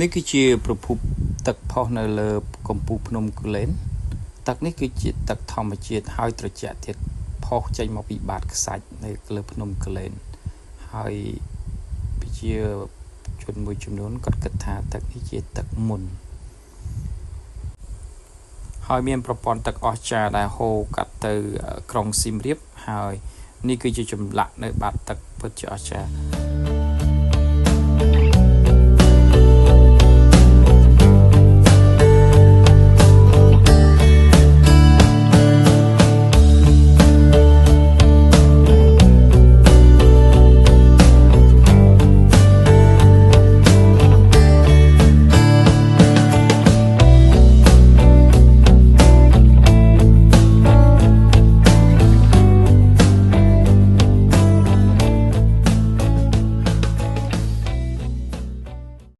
នេះគឺជាប្រភពទឹកផុសនៅលើកំពូលភ្នំគូលែនទឹកនេះគឺជាទឹកធម្មជាតិហើយត្រជាក់ទៀតផុសចេញមកពីបាតខ្សាច់នៅលើភ្នំគូលែនហើយជាជនមួយចំនួនគាត់គិតថាទឹកនេះជាទឹកមុនហើយមានប្រព័ន្ធទឹកអស្ចារ្យដែលហូរកាត់ទៅក្រុងសៀមរាបហើយនេះគឺជាចម្លាក់នៅបាតទឹកពិតជាអស្ចារ្យ